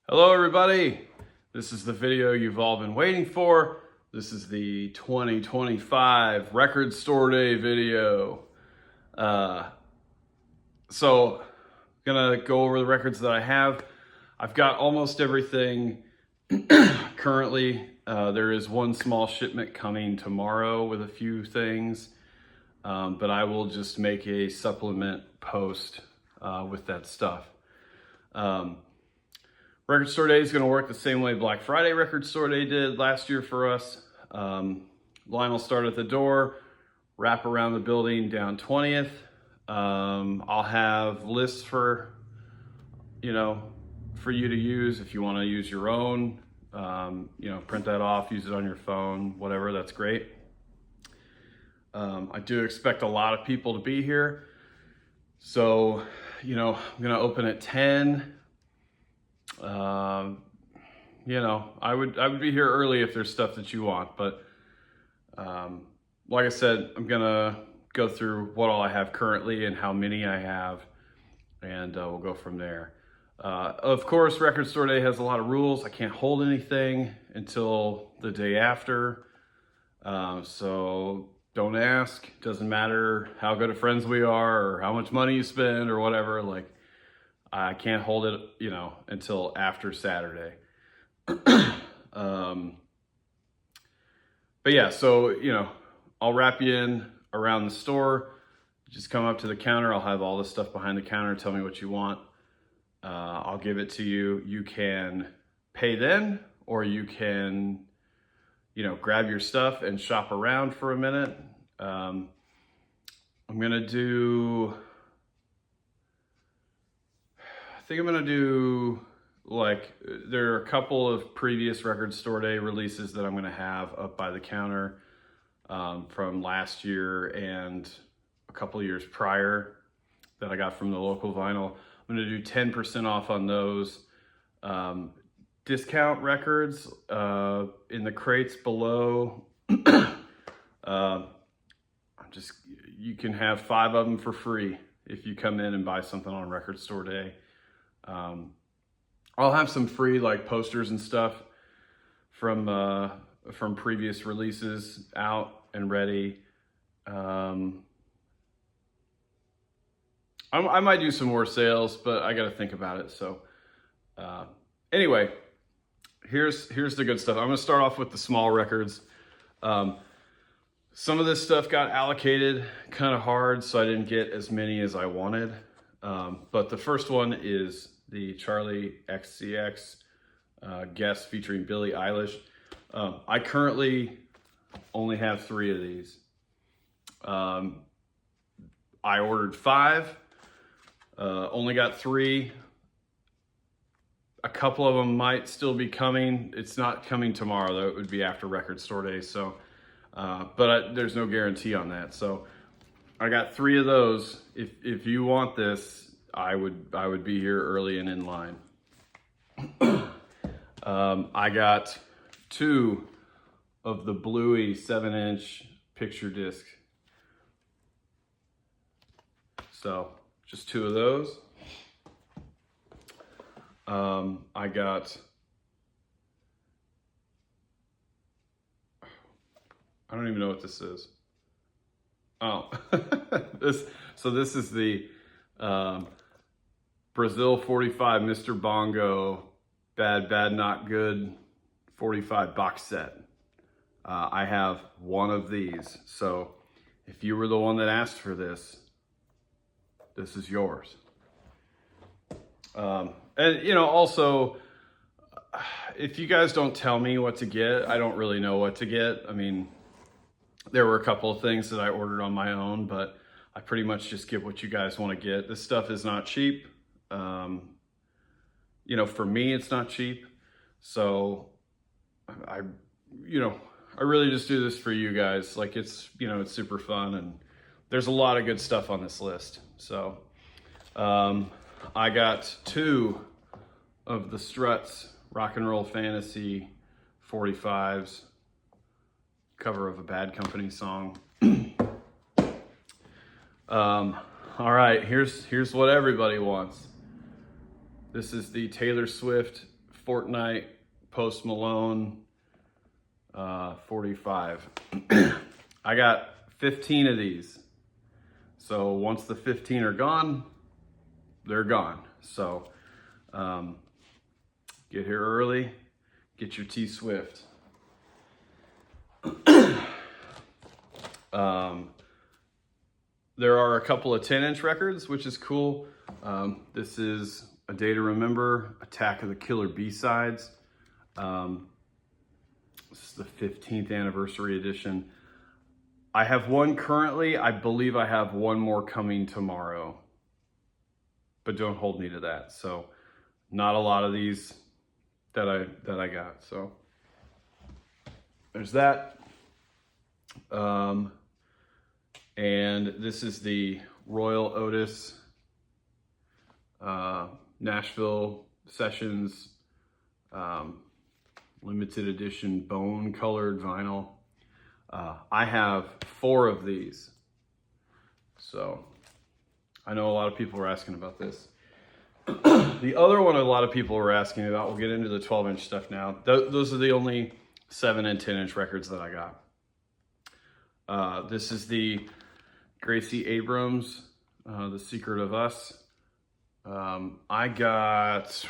Hello everybody, this is the video you've all been waiting for. This is the 2025 Record Store Day video. So I'm gonna go over the records that I have. I've got almost everything currently. There is one small shipment coming tomorrow with a few things, but I will just make a supplement post with that stuff. Record Store Day is going to work the same way Black Friday Record Store Day did last year for us. Line will start at the door, wrap around the building down 20th. I'll have lists for you to use if you want to use your own. Print that off, use it on your phone, whatever, that's great. I do expect a lot of people to be here. So, I'm going to open at 10. I would be here early if there's stuff that you want, but like I said, I'm gonna go through what all I have currently and how many I have, and we'll go from there. Of course, Record Store Day has a lot of rules. I can't hold anything until the day after, so don't ask. Doesn't matter how good of friends we are or how much money you spend or whatever. Like, I can't hold it, until after Saturday. But yeah, so, I'll wrap you in around the store. Just come up to the counter. I'll have all this stuff behind the counter. Tell me what you want. I'll give it to you. You can pay then, or you can, grab your stuff and shop around for a minute. I'm gonna do there are a couple of previous Record Store Day releases that I'm going to have up by the counter from last year and a couple of years prior that I got from the local vinyl. I'm going to do 10% off on those. Discount records in the crates below. You can have 5 of them for free if you come in and buy something on Record Store Day. I'll have some free posters and stuff from previous releases out and ready. I might do some more sales, but I got to think about it. So anyway, here's the good stuff. I'm going to start off with the small records. Some of this stuff got allocated kind of hard, so I didn't get as many as I wanted. But the first one is the Charli XCX guest featuring Billie Eilish. I currently only have 3 of these. I ordered 5, only got 3. A couple of them might still be coming. It's not coming tomorrow though. It would be after Record Store Day. So, there's no guarantee on that. So I got 3 of those. If you want this, I would be here early and in line. I got 2 of the Bluey 7-inch picture disc. So just 2 of those. I got, I don't even know what this is. Oh, this is the Brazil 45 Mr. Bongo Bad Not Good 45 box set. I have 1 of these. So if you were the one that asked for this, this is yours. And also, if you guys don't tell me what to get, I don't really know what to get. I mean, there were a couple of things that I ordered on my own, but I pretty much just get what you guys want to get. This stuff is not cheap. For me, it's not cheap. So I really just do this for you guys. It's super fun, and there's a lot of good stuff on this list. So, I got 2 of the Struts Rock and Roll Fantasy 45s, cover of a Bad Company song. All right, here's what everybody wants. This is the Taylor Swift Fortnite, Post Malone, 45. I got 15 of these. So once the 15 are gone, they're gone. So get here early, get your T-Swift. There are a couple of 10-inch records, which is cool. This is A Day to Remember, Attack of the Killer B-Sides. This is the 15th anniversary edition. I have one currently. I believe I have one more coming tomorrow, but don't hold me to that. So not a lot of these that I got. So there's that. And this is the Royal Otis Nashville Sessions limited edition bone colored vinyl. I have 4 of these. So I know a lot of people were asking about this. The other one a lot of people were asking about, we'll get into the 12-inch stuff now. Those are the only 7 and 10-inch records that I got. This is the Gracie Abrams, The Secret of Us. I got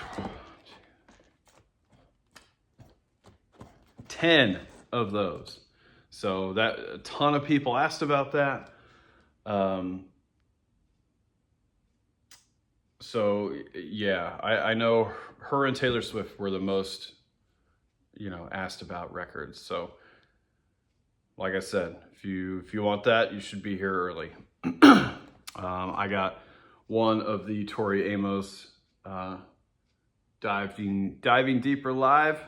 10 of those. So that a ton of people asked about that. So yeah, I know her and Taylor Swift were the most, asked about records. So like I said, if you want that, you should be here early. I got one of the Tori Amos Diving Deeper Live.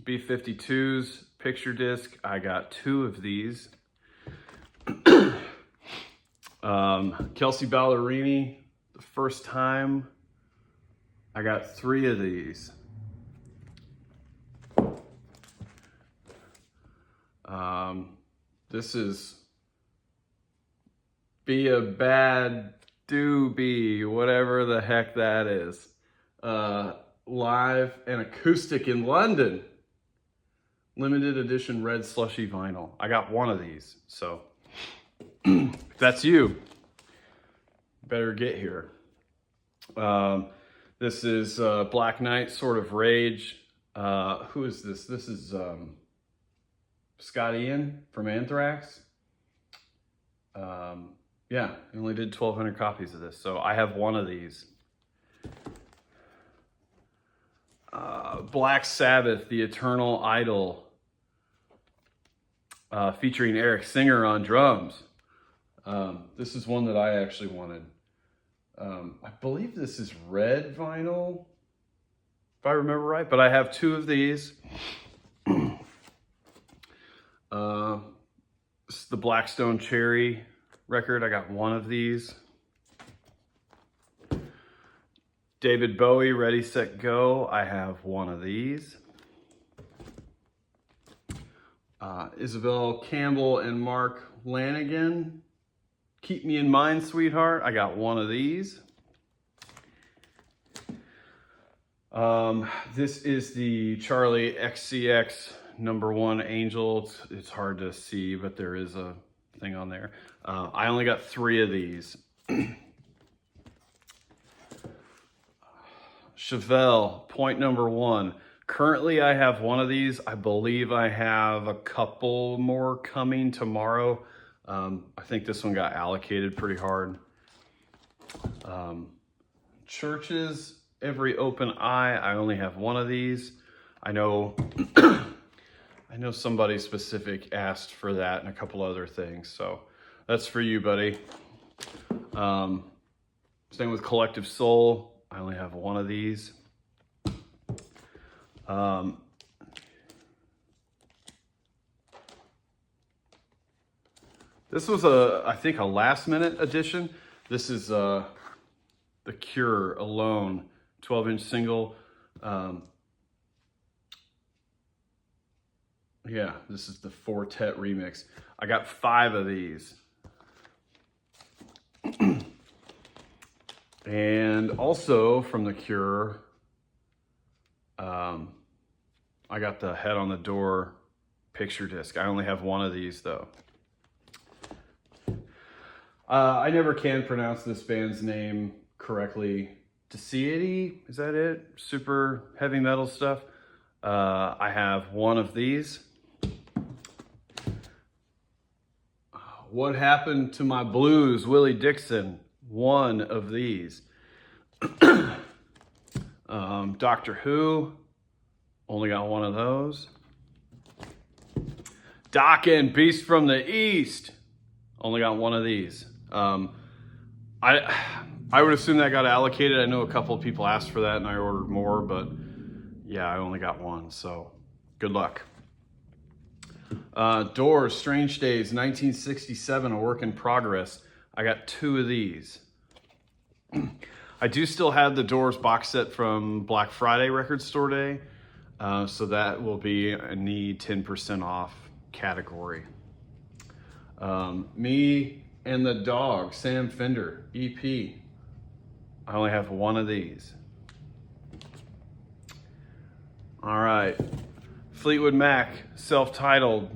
B-52's picture disc. I got 2 of these. Kelsea Ballerini, the first time. I got 3 of these. This is Be a Bad Doobie, whatever the heck that is. Live and acoustic in London. Limited edition red slushy vinyl. I got 1 of these, so if that's you, better get here. This is Black Knight, Sword of Rage. Who is this? This is Scott Ian from Anthrax. Yeah, I only did 1,200 copies of this, so I have 1 of these. Black Sabbath, The Eternal Idol, featuring Eric Singer on drums. This is one that I actually wanted. I believe this is red vinyl, if I remember right, but I have 2 of these. This is the Blackstone Cherry record. I got 1 of these. David Bowie, Ready, Set, Go. I have 1 of these. Isabel Campbell and Mark Lanigan, Keep Me in Mind, Sweetheart. I got 1 of these. This is the Charlie XCX #1 Angel. It's hard to see, but there is a thing on there. I only got 3 of these. Chevelle, Point Number 1. Currently, I have 1 of these. I believe I have a couple more coming tomorrow. I think this one got allocated pretty hard. Churches, Every Open Eye. I only have 1 of these. I know somebody specific asked for that and a couple other things. So that's for you, buddy. Same with Collective Soul. I only have 1 of these. This was I think a last minute edition. This is The Cure, Alone, 12-inch single. Yeah, this is the Fortet remix. I got 5 of these. And also from The Cure, I got the Head on the Door picture disc. I only have one of these though. I never can pronounce this band's name correctly. Deicide, is that it? Super heavy metal stuff. I have one of these. What Happened to My Blues, Willie Dixon, one of these. Doctor Who, only got one of those. Dokken, Beast from the East, only got one of these. I would assume that got allocated. I know a couple of people asked for that and I ordered more, but yeah, I only got one, so good luck. Doors, Strange Days, 1967, a work in progress. I got two of these. I do still have the Doors box set from Black Friday Record Store Day, so that will be in the 10% off category. Me and the Dog, Sam Fender, EP. I only have one of these. All right. Fleetwood Mac, self-titled,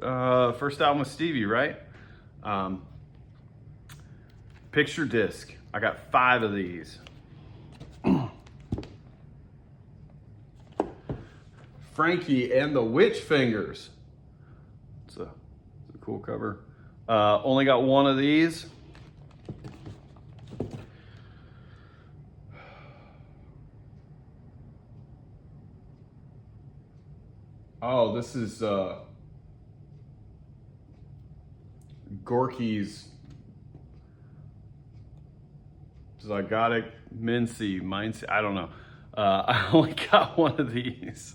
first album with Stevie, right? Picture disc. I got 5 of these. Frankie and the Witch Fingers. It's a cool cover. Only got one of these. Oh, this is Gorky's Zygotic Mindset. I don't know. I only got one of these.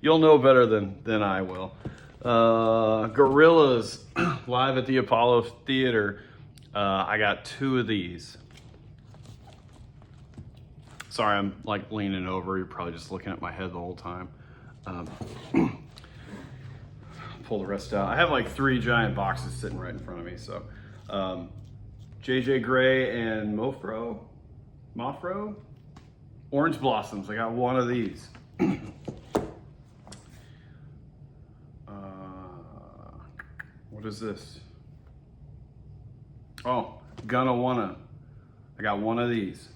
You'll know better than I will. Gorillaz, live at the Apollo Theater. I got 2 of these. Sorry, I'm like leaning over. You're probably just looking at my head the whole time. Pull the rest out. I have like 3 giant boxes sitting right in front of me. So, JJ Grey and Mofro, Orange Blossoms. I got one of these. What is this? Oh, Gonna Wanna. I got one of these.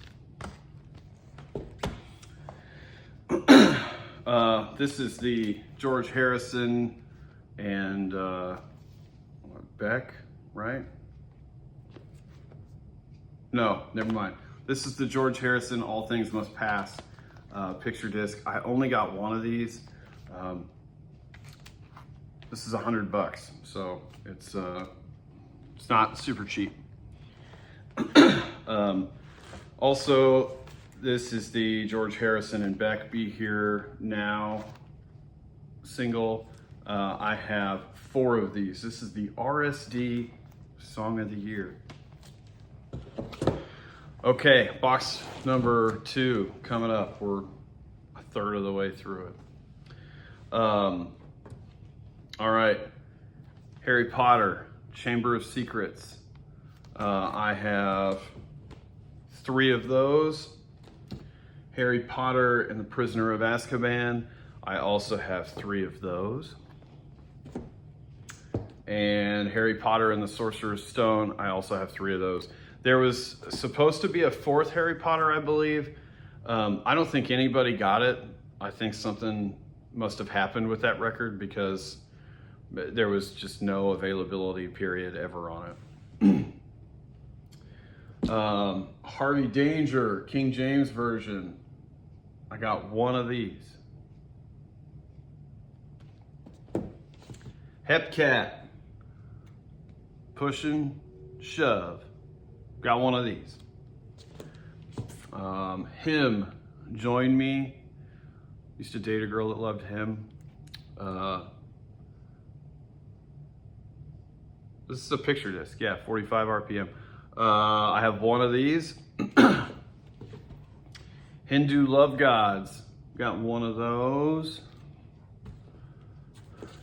This is the George Harrison and Beck, right? No, never mind. This is the George Harrison All Things Must Pass picture disc. I only got one of these. This is $100, so it's not super cheap. Also, this is the George Harrison and Beck Be Here Now single. I have 4 of these. This is the RSD Song of the Year. Okay, box number 2 coming up. We're a third of the way through it. All right, Harry Potter, Chamber of Secrets. I have 3 of those. Harry Potter and the Prisoner of Azkaban. I also have 3 of those. And Harry Potter and the Sorcerer's Stone. I also have 3 of those. There was supposed to be a 4th Harry Potter, I believe. I don't think anybody got it. I think something must have happened with that record because there was just no availability period ever on it. Harvey Danger, King James Version. I got one of these. Hepcat, Push and Shove. Got one of these. Him, Join Me. Used to date a girl that loved Him. This is a picture disc. Yeah, 45 RPM. I have one of these. Hindu Love Gods. Got one of those.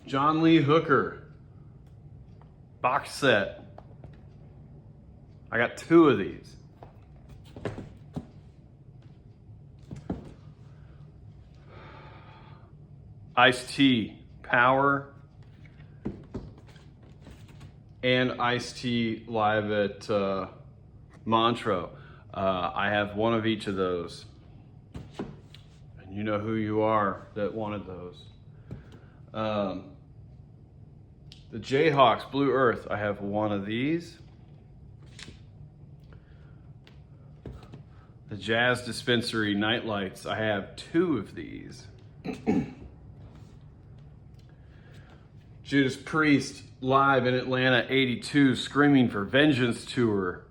John Lee Hooker. Box set. I got 2 of these. Ice-T Power, and Ice-T live at Montreux. I have one of each of those. And you know who you are that wanted those. The Jayhawks Blue Earth, I have one of these. The Jazz Dispensary Night Lights, I have two of these. Judas Priest live in Atlanta 82 Screaming for Vengeance tour.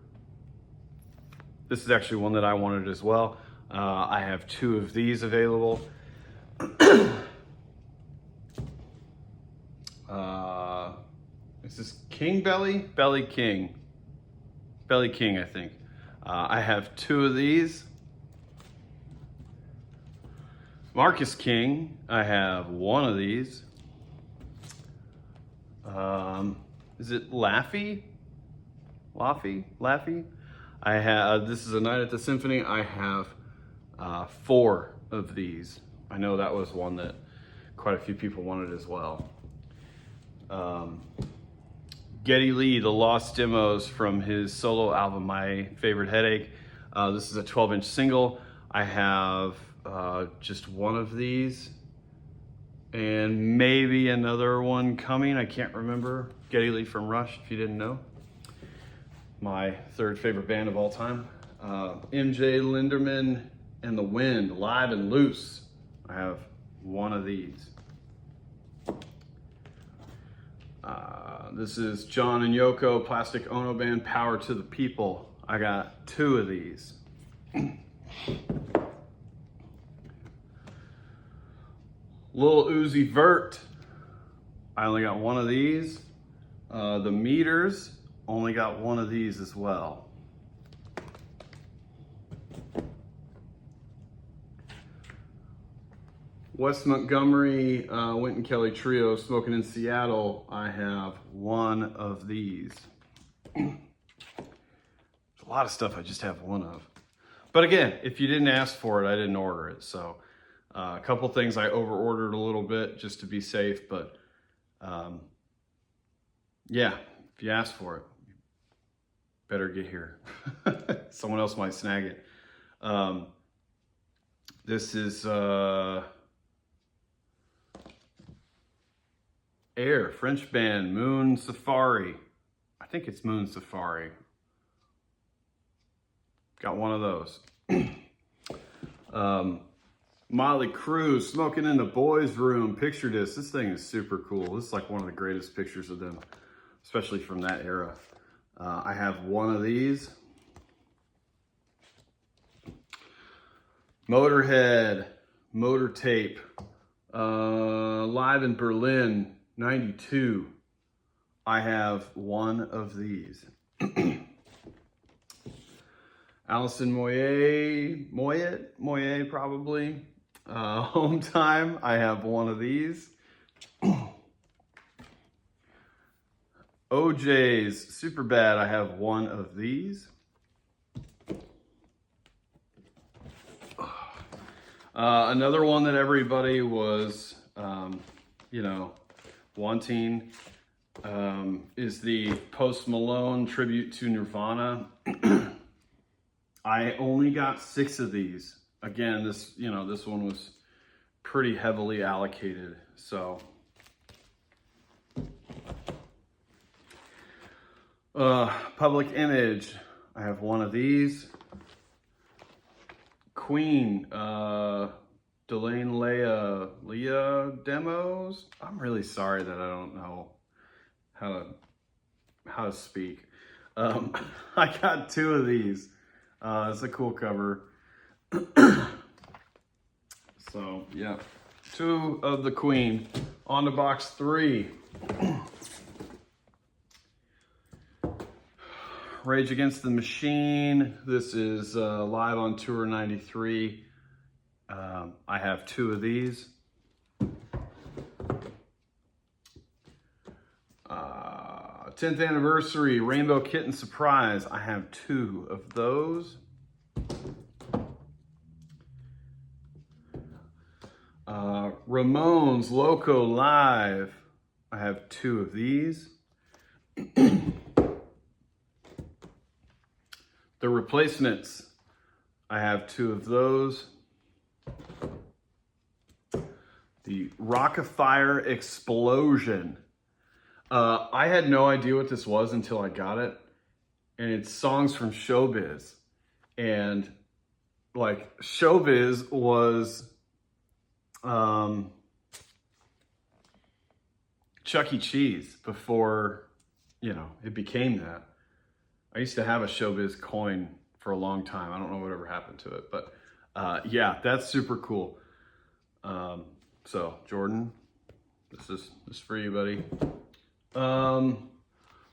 This is actually one that I wanted as well. I have two of these available. This is King Belly? Belly King, I think. I have two of these. Marcus King, I have one of these. Is it Laffy? Laffy? I have, this is A Night at the Symphony. I have four of these. I know that was one that quite a few people wanted as well. Geddy Lee, The Lost Demos from his solo album, My Favorite Headache. This is a 12-inch single. I have just one of these and maybe another one coming. I can't remember. Geddy Lee from Rush, if you didn't know. My third favorite band of all time. MJ Linderman and The Wind, Live and Loose. I have one of these. This is John and Yoko, Plastic Ono Band, Power to the People. I got two of these. Lil Uzi Vert, I only got one of these. The Meters, only got one of these as well. Wes Montgomery, Wynton Kelly Trio, Smoking in Seattle, I have one of these. There's a lot of stuff I just have one of. But again, if you didn't ask for it, I didn't order it. So a couple things I over-ordered a little bit just to be safe, but yeah, if you ask for it, you better get here. Someone else might snag it. This is Air, French band, Moon Safari. I think it's Moon Safari. Got one of those. Motley Crue, Smoking in the Boys Room, picture disc. This thing is super cool. This is like one of the greatest pictures of them, especially from that era. I have one of these. Motorhead, Motor Tape, live in Berlin, 92. I have one of these. Alison Moyet probably. Home Time, I have one of these. OJ's Superbad, I have one of these. Another one that everybody was, wanting is the Post Malone tribute to Nirvana. I only got 6 of these. Again, this one was pretty heavily allocated, so. Public Image, I have one of these. Queen, Delane Leah demos. I'm really sorry that I don't know how to speak. I got 2 of these. It's a cool cover. So yeah, 2 of the Queen. On to box 3. Rage Against the Machine. This is live on tour 93. I have 2 of these. 10th anniversary Rainbow Kitten Surprise. I have 2 of those. Ramones Loco Live. I have 2 of these. The Replacements. I have 2 of those. The Rock-afire Explosion. I had no idea what this was until I got it. And it's songs from Showbiz. And like Showbiz was Chuck E. Cheese before, you know, it became that. I used to have a Showbiz coin for a long time. I don't know whatever happened to it, but yeah, that's super cool. So Jordan, this is for you, buddy.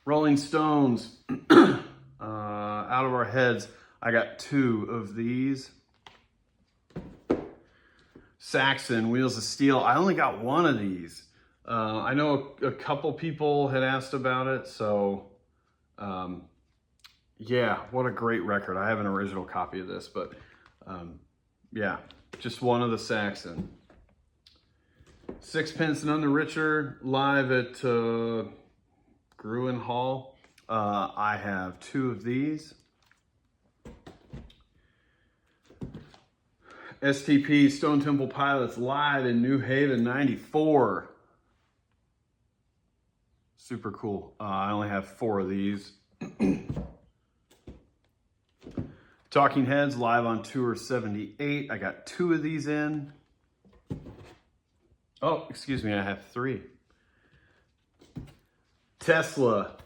Rolling Stones, Out of Our Heads. I got 2 of these. Saxon, Wheels of Steel. I only got 1 of these. I know a couple people had asked about it, so yeah, what a great record. I have an original copy of this, but yeah, just 1 of the Saxon. Sixpence None the Richer, live at Gruen Hall. I have 2 of these. STP, Stone Temple Pilots, live in New Haven, 94. Super cool. I only have 4 of these. Talking Heads, live on tour, 78. I got 2 of these in. Oh, excuse me, I have 3. Tesla,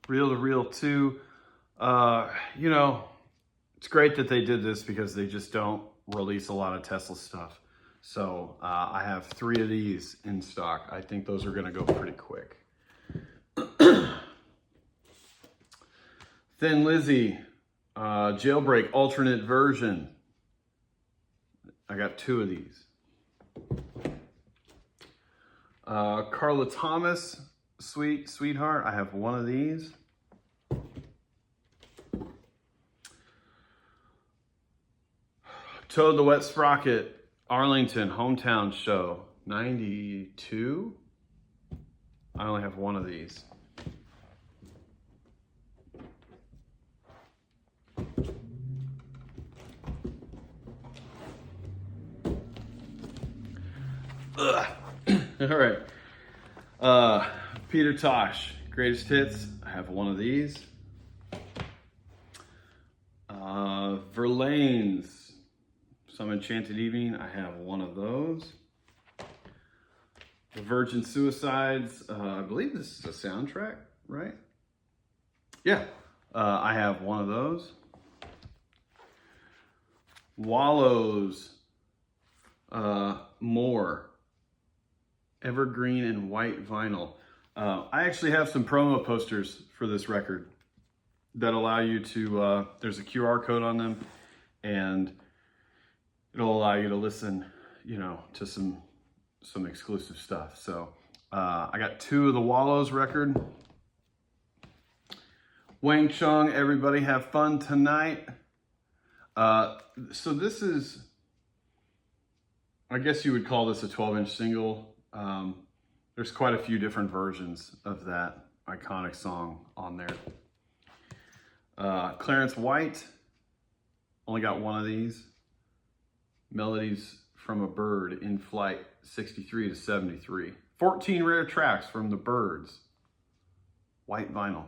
Reel to Reel 2. You know, it's great that they did this because they just don't release a lot of Tesla stuff. So I have 3 of these in stock. I think those are gonna go pretty quick. Thin Lizzy, Jailbreak alternate version. I got 2 of these. Carla Thomas, Sweetheart. I have 1 of these. Toad the Wet Sprocket, Arlington Hometown Show, 92. I only have 1 of these. Ugh. All right. Peter Tosh, Greatest Hits. I have 1 of these. Verlaine's Some Enchanted Evening. I have 1 of those. The Virgin Suicides. I believe this is a soundtrack, right? Yeah. I have 1 of those. Wallows. More. Evergreen and white vinyl. I actually have some promo posters for this record that allow you to, there's a QR code on them, and it'll allow you to listen, you know, to some exclusive stuff. So I got 2 of the Wallows record. Wang Chung, Everybody Have Fun Tonight. So this is, I guess you would call this a 12-inch single. There's quite a few different versions of that iconic song on there. Clarence White, only got 1 of these. Melodies from a Bird, In Flight, 63 to 73. 14 rare tracks from the Byrds. White vinyl.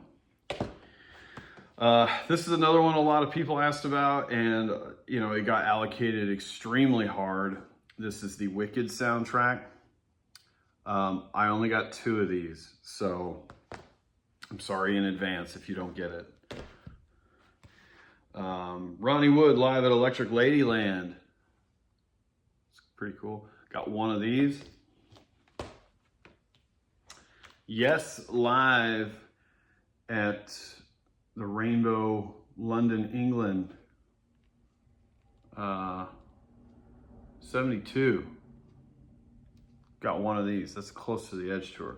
This is another one a lot of people asked about, and you know, it got allocated extremely hard. This is the Wicked soundtrack. I only got 2 of these, so I'm sorry in advance if you don't get it. Ronnie Wood, live at Electric Ladyland. It's pretty cool. Got 1 of these. Yes, live at the Rainbow, London, England. 72. Got 1 of these. That's close to the Edge tour.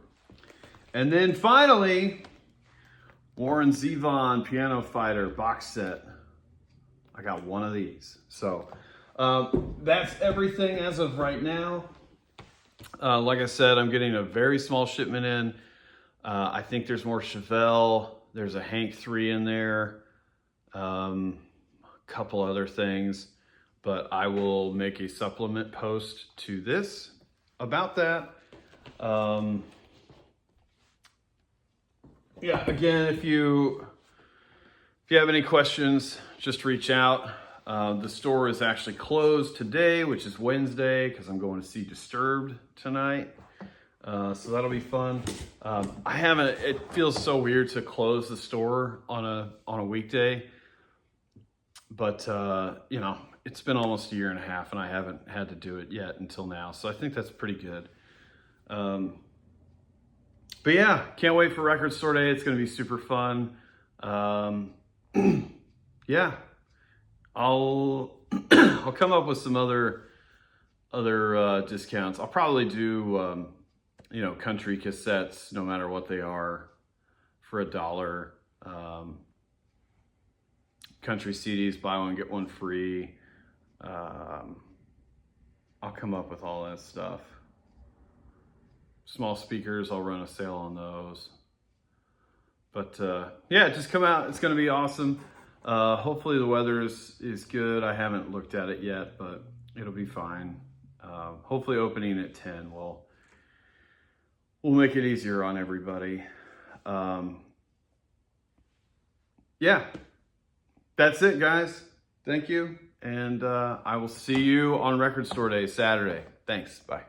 And then finally, Warren Zevon Piano Fighter box set. I got 1 of these. So that's everything as of right now. Like I said, I'm getting a very small shipment in. I think there's more Chevelle. There's a Hank 3 in there. A couple other things. But I will make a supplement post to this about that. Yeah, again, if you have any questions, just reach out. The store is actually closed today, which is Wednesday, because I'm going to see Disturbed tonight. So that'll be fun. It feels so weird to close the store on a weekday, but you know, it's been almost a year and a half and I haven't had to do it yet until now. So I think that's pretty good. But yeah, can't wait for Record Store Day. It's going to be super fun. Yeah, I'll come up with some other discounts. I'll probably do you know, country cassettes, no matter what they are, for $1. Country CDs, buy one get one free. I'll come up with all that stuff. Small speakers, I'll run a sale on those. But yeah, just come out. It's going to be awesome. Hopefully the weather is good. I haven't looked at it yet, but it'll be fine. Hopefully opening at 10 will make it easier on everybody. Yeah, that's it, guys. Thank you. And I will see you on Record Store Day, Saturday. Thanks. Bye.